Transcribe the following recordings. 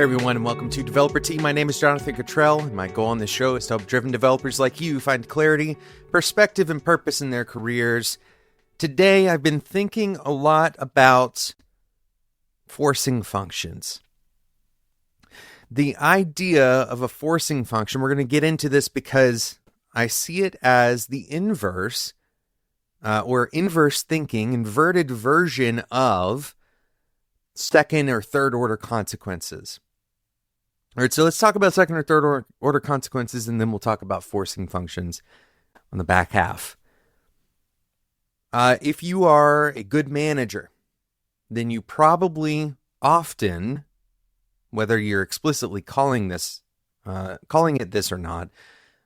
everyone, and welcome to Developer Tea. My name is Jonathan Cottrell, and my goal on this show is to help driven developers like you find clarity, perspective, and purpose in their careers. Today, I've been thinking a lot about forcing functions. The idea of a forcing function, we're going to get into this because I see it as the inverse, or inverse thinking, inverted version of second or third order consequences. All right, so let's talk about second or third order consequences, and then we'll talk about forcing functions on the back half. If you are a good manager, then you probably often, whether you're explicitly calling it this or not,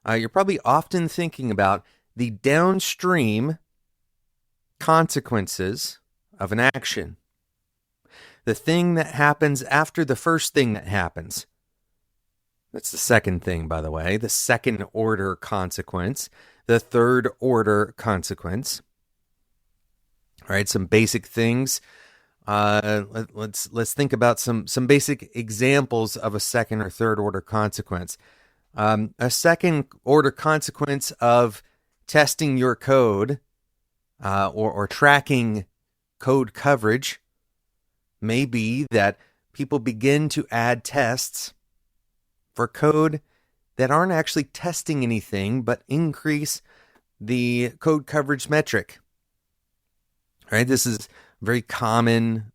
you're probably often thinking about the downstream consequences of an action. The thing that happens after the first thing that happens. That's the second thing, by the way. The second order consequence. The third order consequence. All right, some basic things. Let's think about some basic examples of a second or third order consequence. A second order consequence of testing your code or tracking code coverage may be that people begin to add tests for code that aren't actually testing anything, but increase the code coverage metric. Right? This is very common.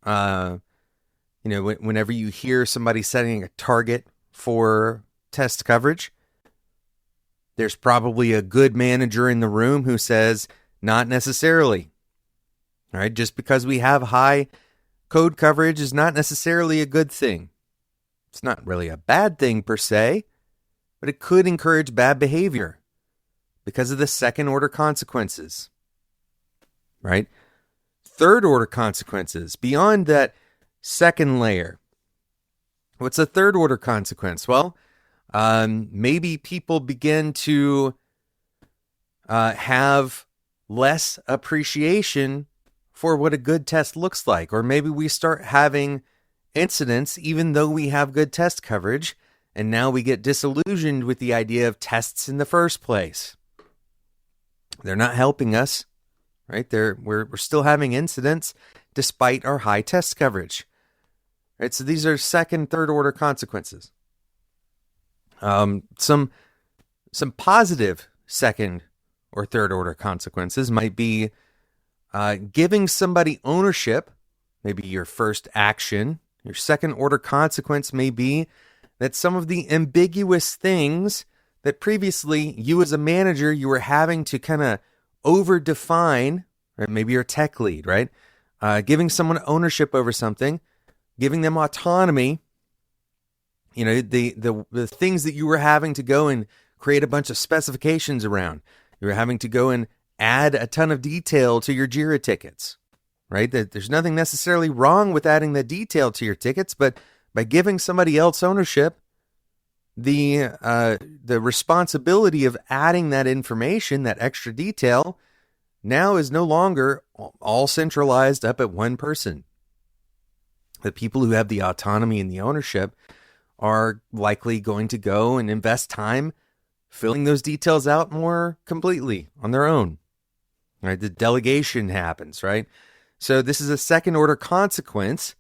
Whenever you hear somebody setting a target for test coverage, there's probably a good manager in the room who says, not necessarily. All right? Just because we have high code coverage is not necessarily a good thing. It's not really a bad thing per se, but it could encourage bad behavior because of the second order consequences. Right? Third order consequences beyond that second layer. What's a third order consequence? Well, maybe people begin to have less appreciation for what a good test looks like. Or maybe we start having incidents even though we have good test coverage, and now we get disillusioned with the idea of tests in the first place. They're not helping us, right? We're still having incidents despite our high test coverage. Right? So these are second, third order consequences. Some positive second or third order consequences might be giving somebody ownership, maybe your first action. Your second order consequence may be that some of the ambiguous things that previously you as a manager, you were having to kind of over-define, right? Maybe you're a tech lead, right? Giving someone ownership over something, giving them autonomy, the things that you were having to go and create a bunch of specifications around. You were having to go and add a ton of detail to your Jira tickets, right? That there's nothing necessarily wrong with adding the detail to your tickets, but by giving somebody else ownership, the responsibility of adding that information, that extra detail, now is no longer all centralized up at one person. The people who have the autonomy and the ownership are likely going to go and invest time filling those details out more completely on their own. Right? The delegation happens, right? So this is a second order consequence,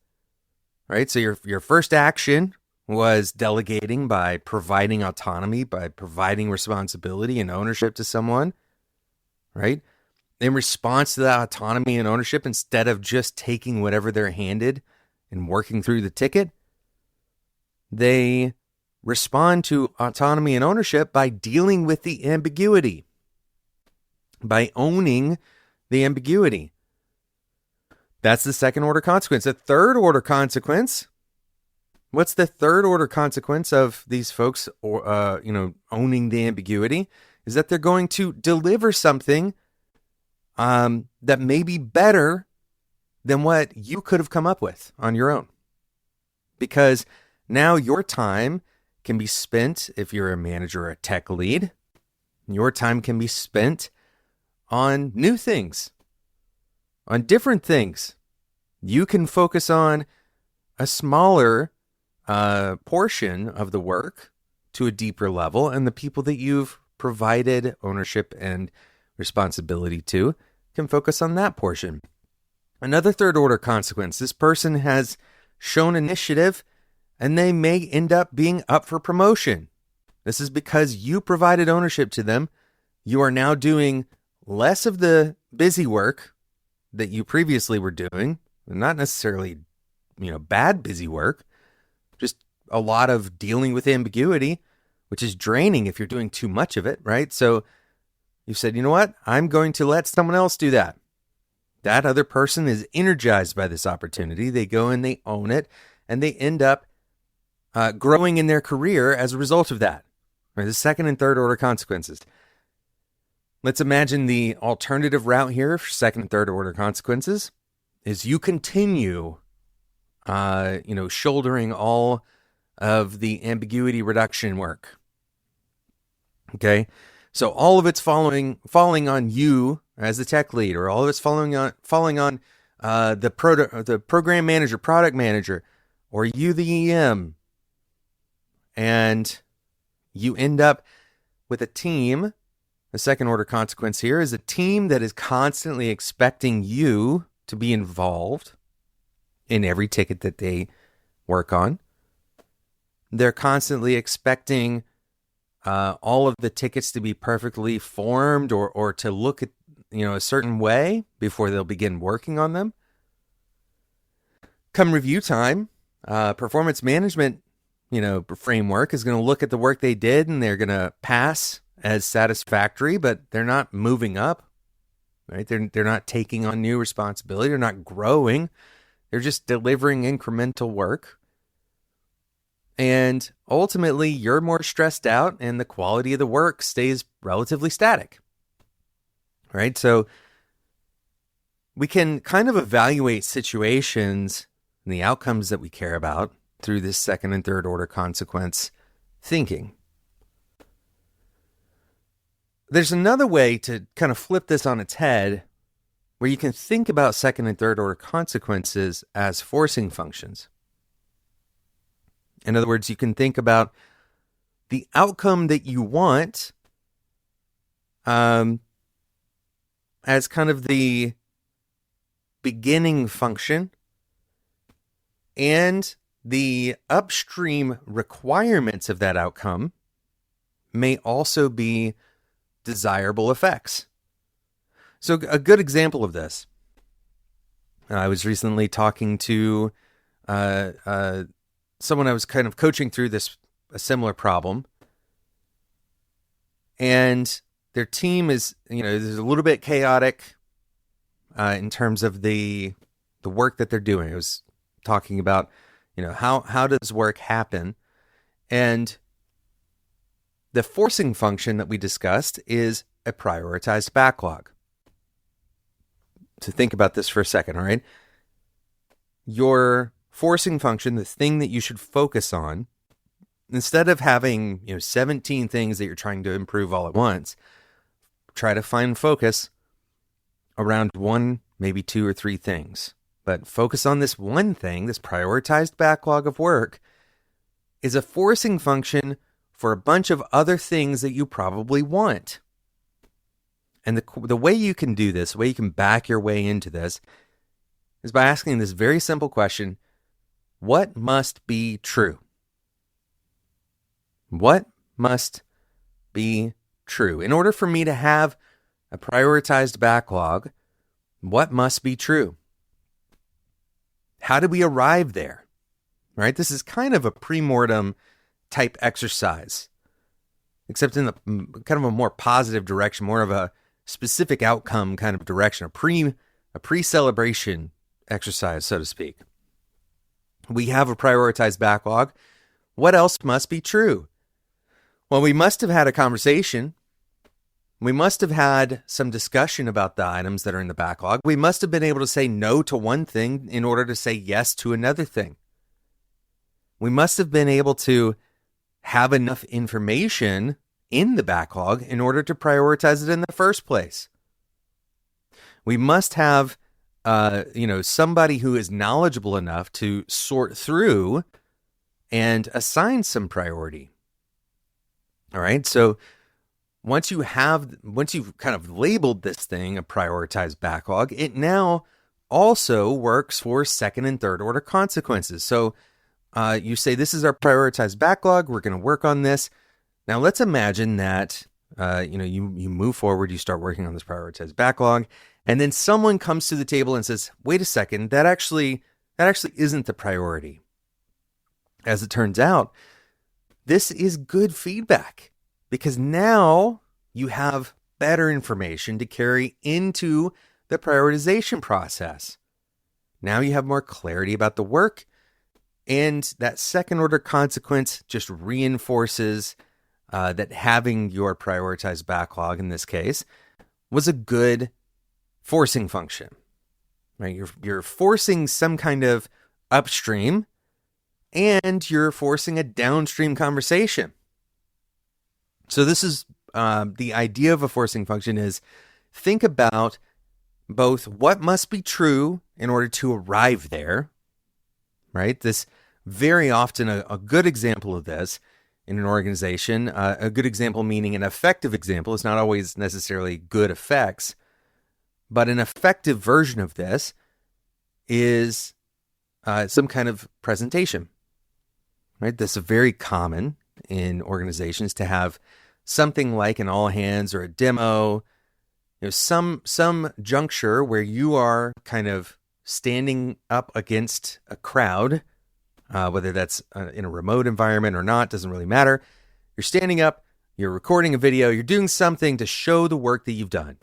right? So your first action was delegating by providing autonomy, by providing responsibility and ownership to someone, right? In response to that autonomy and ownership, instead of just taking whatever they're handed and working through the ticket, they respond to autonomy and ownership by dealing with the ambiguity, by owning the ambiguity. That's the second order consequence. A third order consequence. What's the third order consequence of these folks owning the ambiguity? Is that they're going to deliver something that may be better than what you could have come up with on your own. Because now your time can be spent, if you're a manager or a tech lead, your time can be spent on new things, on different things. You can focus on a smaller portion of the work to a deeper level, and the people that you've provided ownership and responsibility to can focus on that portion. Another third order consequence: this person has shown initiative and they may end up being up for promotion. This is because you provided ownership to them. You are now doing less of the busy work that you previously were doing, not necessarily, bad busy work, just a lot of dealing with ambiguity, which is draining if you're doing too much of it, right? So you said, you know what? I'm going to let someone else do that. That other person is energized by this opportunity. They go and they own it, and they end up growing in their career as a result of that. Right? The second and third order consequences. Let's imagine the alternative route here for second and third order consequences is you continue, shouldering all of the ambiguity reduction work. Okay, so all of it's falling on you as the tech lead, or all of it's falling on the program manager, product manager, or you, the EM, and you end up with a team. The second order consequence here is a team that is constantly expecting you to be involved in every ticket that they work on. They're constantly expecting all of the tickets to be perfectly formed or to look at a certain way before they'll begin working on them. Come review time, performance management framework is going to look at the work they did and they're going to pass as satisfactory, but they're not moving up, right? They're not taking on new responsibility. They're not growing. They're just delivering incremental work. And ultimately, you're more stressed out and the quality of the work stays relatively static, right? So we can kind of evaluate situations and the outcomes that we care about through this second and third order consequence thinking. There's another way to kind of flip this on its head where you can think about second and third order consequences as forcing functions. In other words, you can think about the outcome that you want as kind of the beginning function, and the upstream requirements of that outcome may also be desirable effects. So a good example of this, I was recently talking to someone I was kind of coaching through a similar problem, and their team is, there's a little bit chaotic in terms of the work that they're doing. I was talking about, how does work happen? And the forcing function that we discussed is a prioritized backlog. To think about this for a second, all right? Your forcing function, the thing that you should focus on, instead of having 17 things that you're trying to improve all at once, try to find focus around one, maybe two or three things. But focus on this one thing. This prioritized backlog of work is a forcing function for a bunch of other things that you probably want. And the way you can do this, the way you can back your way into this, is by asking this very simple question: what must be true? What must be true? In order for me to have a prioritized backlog, what must be true? How do we arrive there? Right? This is kind of a pre-mortem type exercise, except in the kind of a more positive direction, more of a specific outcome kind of direction, a pre-celebration exercise, so to speak. We have a prioritized backlog. What else must be true? Well, we must have had a conversation. We must have had some discussion about the items that are in the backlog. We must have been able to say no to one thing in order to say yes to another thing. We must have been able to have enough information in the backlog in order to prioritize it in the first place. We must have somebody who is knowledgeable enough to sort through and assign some priority. All right. So once you've kind of labeled this thing a prioritized backlog, it now also works for second and third order consequences. So you say, this is our prioritized backlog. We're going to work on this. Now let's imagine that you move forward, you start working on this prioritized backlog, and then someone comes to the table and says, wait a second, that actually isn't the priority. As it turns out, this is good feedback, because now you have better information to carry into the prioritization process. Now you have more clarity about the work, and that second order consequence just reinforces that having your prioritized backlog, in this case, was a good forcing function. Right? You're forcing some kind of upstream, and you're forcing a downstream conversation. So this is the idea of a forcing function is, think about both what must be true in order to arrive there, right? This very often a good example of this in an organization, a good example meaning an effective example. It's not always necessarily good effects, but an effective version of this is some kind of presentation, right? This is very common in organizations to have something like an all hands or a demo, some juncture where you are kind of standing up against a crowd, whether that's in a remote environment or not, doesn't really matter. You're standing up, you're recording a video, you're doing something to show the work that you've done.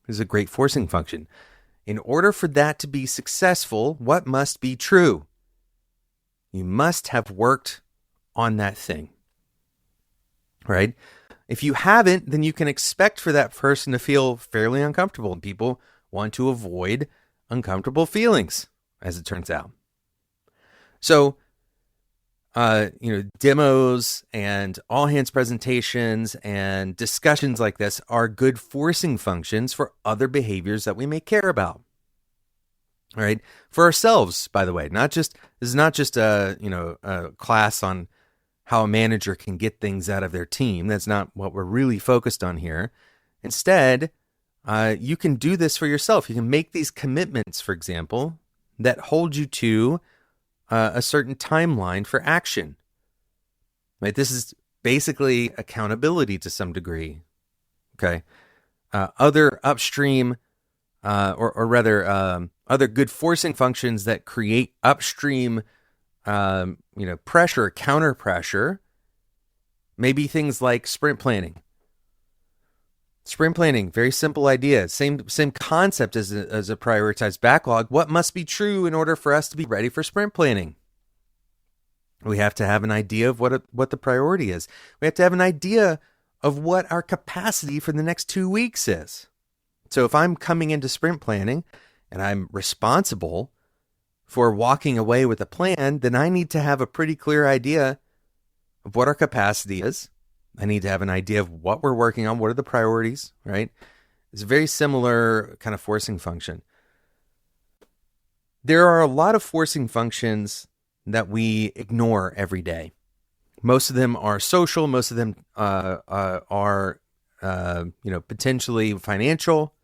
This is a great forcing function. In order for that to be successful, what must be true? You must have worked on that thing, right? If you haven't, then you can expect for that person to feel fairly uncomfortable, and people want to avoid uncomfortable feelings, as it turns out. So, demos and all hands presentations and discussions like this are good forcing functions for other behaviors that we may care about. All right. For ourselves, by the way, this is not just a class on how a manager can get things out of their team. That's not what we're really focused on here. Instead, you can do this for yourself. You can make these commitments, for example, that hold you to a certain timeline for action. Right? This is basically accountability to some degree. Okay. Other upstream, or rather, other good forcing functions that create upstream, pressure, counter pressure, maybe things like sprint planning. Sprint planning, very simple idea. Same concept as a prioritized backlog. What must be true in order for us to be ready for sprint planning? We have to have an idea of what the priority is. We have to have an idea of what our capacity for the next 2 weeks is. So if I'm coming into sprint planning and I'm responsible for walking away with a plan, then I need to have a pretty clear idea of what our capacity is. I need to have an idea of what we're working on. What are the priorities, right? It's a very similar kind of forcing function. There are a lot of forcing functions that we ignore every day. Most of them are social. Most of them are potentially financial.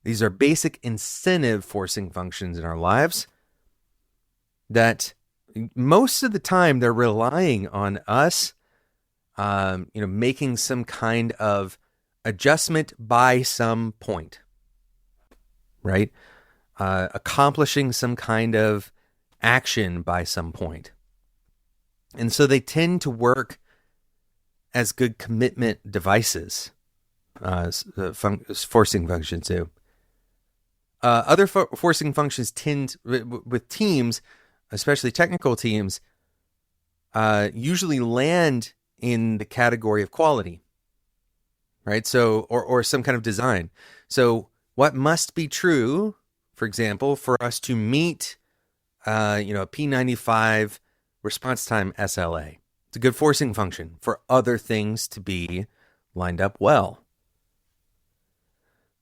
These are basic incentive forcing functions in our lives that most of the time they're relying on us making some kind of adjustment by some point, right? Accomplishing some kind of action by some point. And so they tend to work as good commitment devices, forcing functions too. Other forcing functions tend, with teams, especially technical teams, usually land in the category of quality, right? So, or some kind of design. So what must be true, for example, for us to meet, a P95 response time SLA? It's a good forcing function for other things to be lined up well.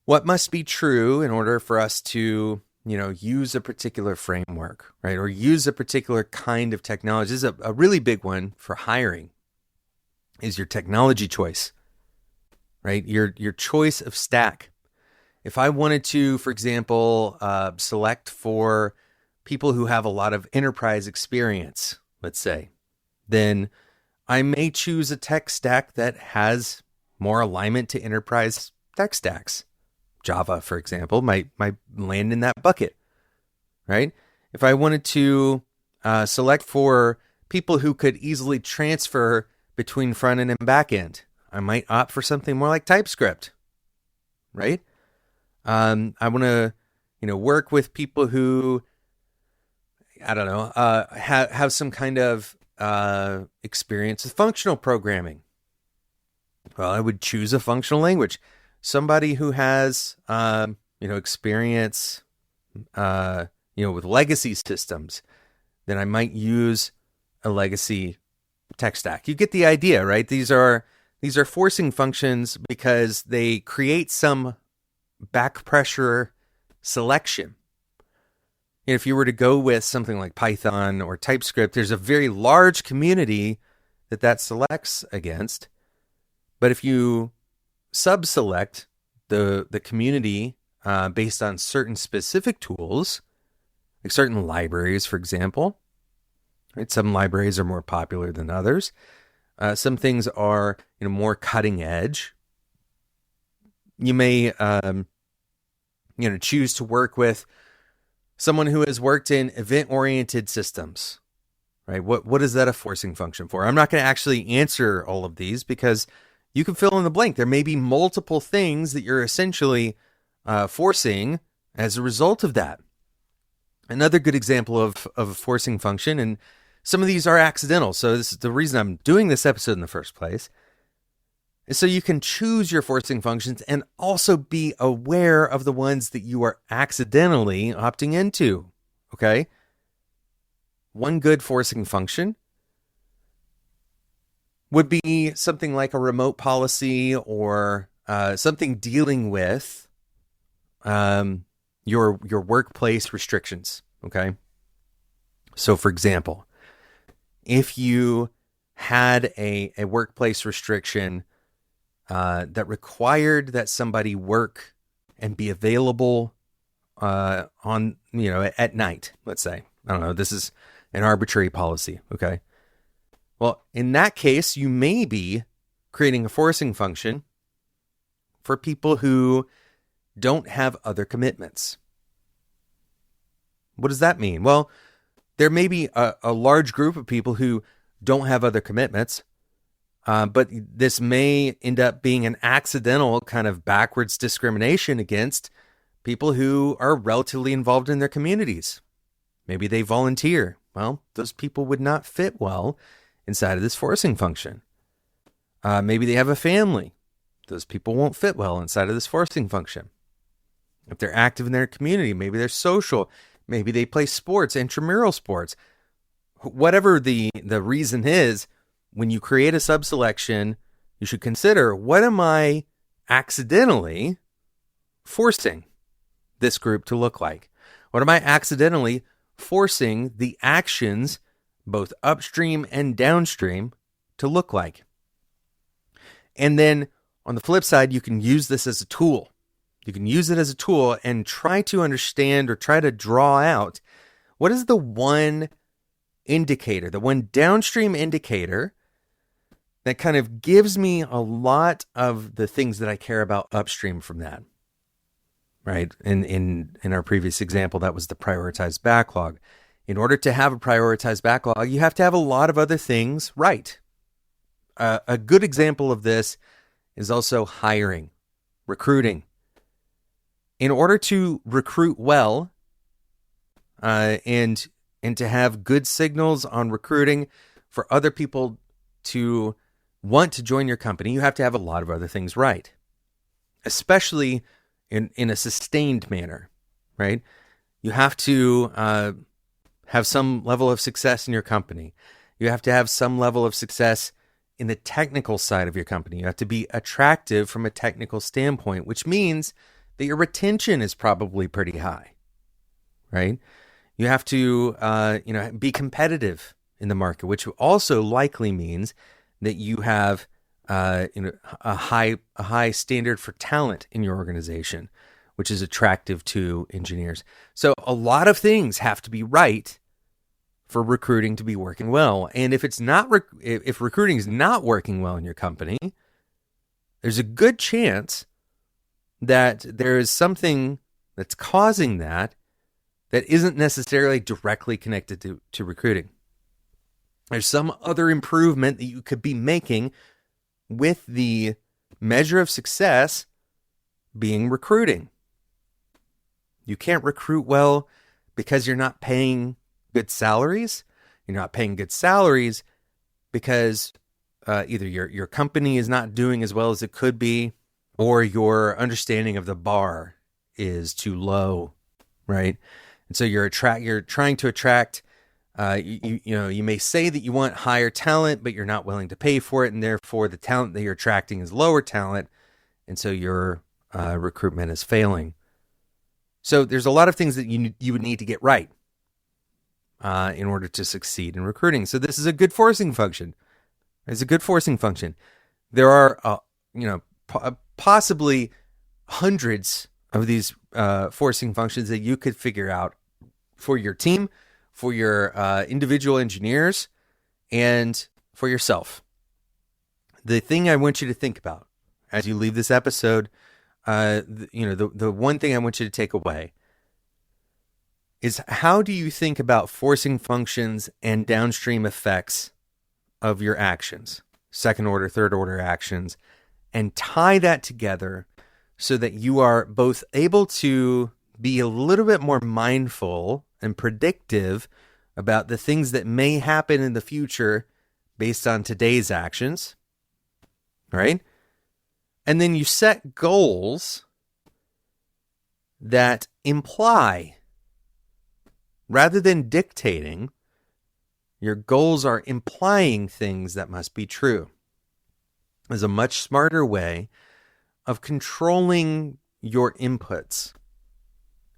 What must be true in order for us to use a particular framework, right? Or use a particular kind of technology. This is a really big one for hiring, is your technology choice, right? Your choice of stack. If I wanted to, for example, select for people who have a lot of enterprise experience, let's say, then I may choose a tech stack that has more alignment to enterprise tech stacks. Java, for example, might land in that bucket, right? If I wanted to select for people who could easily transfer between front end and back end, I might opt for something more like TypeScript, right? I want to, work with people who, I don't know, have some kind of experience with functional programming. Well, I would choose a functional language. Somebody who has, experience, with legacy systems, then I might use a legacy tech stack. You get the idea, right? These are forcing functions because they create some back pressure selection. If you were to go with something like Python or TypeScript, there's a very large community that selects against. But if you sub-select the community based on certain specific tools, like certain libraries, for example, right? Some libraries are more popular than others. Some things are more cutting edge. You may choose to work with someone who has worked in event-oriented systems, right? What is that a forcing function for? I'm not going to actually answer all of these because you can fill in the blank. There may be multiple things that you're essentially forcing as a result of that. Another good example of a forcing function, and some of these are accidental, so this is the reason I'm doing this episode in the first place, is so you can choose your forcing functions and also be aware of the ones that you are accidentally opting into, okay? One good forcing function would be something like a remote policy or something dealing with your workplace restrictions, okay? So, for example, if you had a workplace restriction that required that somebody work and be available on at night, let's say, I don't know, this is an arbitrary policy, okay? Well, in that case, you may be creating a forcing function for people who don't have other commitments. What does that mean? Well, there may be a large group of people who don't have other commitments, but this may end up being an accidental kind of backwards discrimination against people who are relatively involved in their communities. Maybe they volunteer. Well, those people would not fit well inside of this forcing function. Maybe they have a family. Those people won't fit well inside of this forcing function. If they're active in their community, maybe they're social, maybe they play sports, intramural sports. Whatever the reason is, when you create a subselection, you should consider, what am I accidentally forcing this group to look like? What am I accidentally forcing the actions, both upstream and downstream, to look like? And then on the flip side, you can use this as a tool. You can use it as a tool and try to understand or try to draw out what is the one indicator, the one downstream indicator that kind of gives me a lot of the things that I care about upstream from that, right? In our previous example, that was the prioritized backlog. In order to have a prioritized backlog, you have to have a lot of other things right. A good example of this is also hiring, recruiting. In order to recruit well, and to have good signals on recruiting for other people to want to join your company, you have to have a lot of other things right, especially in a sustained manner, right? You have to have some level of success in your company. You have to have some level of success in the technical side of your company. You have to be attractive from a technical standpoint, which means that your retention is probably pretty high, right? You have to, be competitive in the market, which also likely means that you have, a high standard for talent in your organization, which is attractive to engineers. So a lot of things have to be right for recruiting to be working well. And if it's not, if recruiting is not working well in your company, there's a good chance that there is something that's causing that isn't necessarily directly connected to recruiting. There's some other improvement that you could be making with the measure of success being recruiting. You can't recruit well because you're not paying good salaries. You're not paying good salaries because either your company is not doing as well as it could be, or your understanding of the bar is too low, right? And so you're trying to attract. You may say that you want higher talent, but you're not willing to pay for it, and therefore the talent that you're attracting is lower talent, and so your recruitment is failing. So there's a lot of things that you would need to get right in order to succeed in recruiting. So this is a good forcing function. It's a good forcing function. There are possibly hundreds of these forcing functions that you could figure out for your team, for your individual engineers, and for yourself. The thing I want you to think about as you leave this episode, the one thing I want you to take away is, how do you think about forcing functions and downstream effects of your actions, second order, third order actions, and tie that together so that you are both able to be a little bit more mindful and predictive about the things that may happen in the future based on today's actions, right? And then you set goals that imply, rather than dictating, your goals are implying things that must be true. Is a much smarter way of controlling your inputs,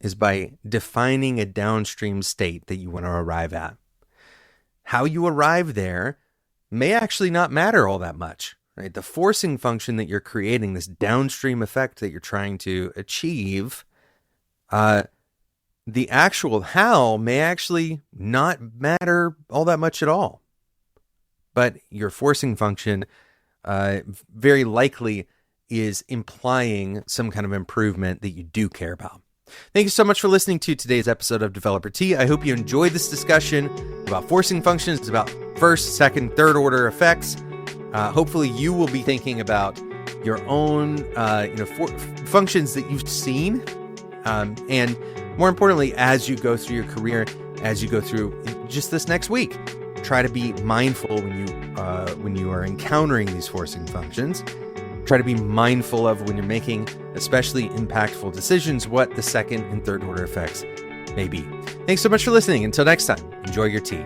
is by defining a downstream state that you want to arrive at. How you arrive there may actually not matter all that much, right? The forcing function that you're creating, this downstream effect that you're trying to achieve, the actual how may actually not matter all that much at all. But your forcing function very likely is implying some kind of improvement that you do care about. Thank you so much for listening to today's episode of Developer Tea. I hope you enjoyed this discussion about forcing functions. It's about first, second, third order effects. Hopefully you will be thinking about your own functions that you've seen. And more importantly, as you go through your career, as you go through just this next week, try to be mindful when you are encountering these forcing functions. Try to be mindful of, when you're making especially impactful decisions, what the second and third order effects may be. Thanks so much for listening. Until next time, enjoy your tea.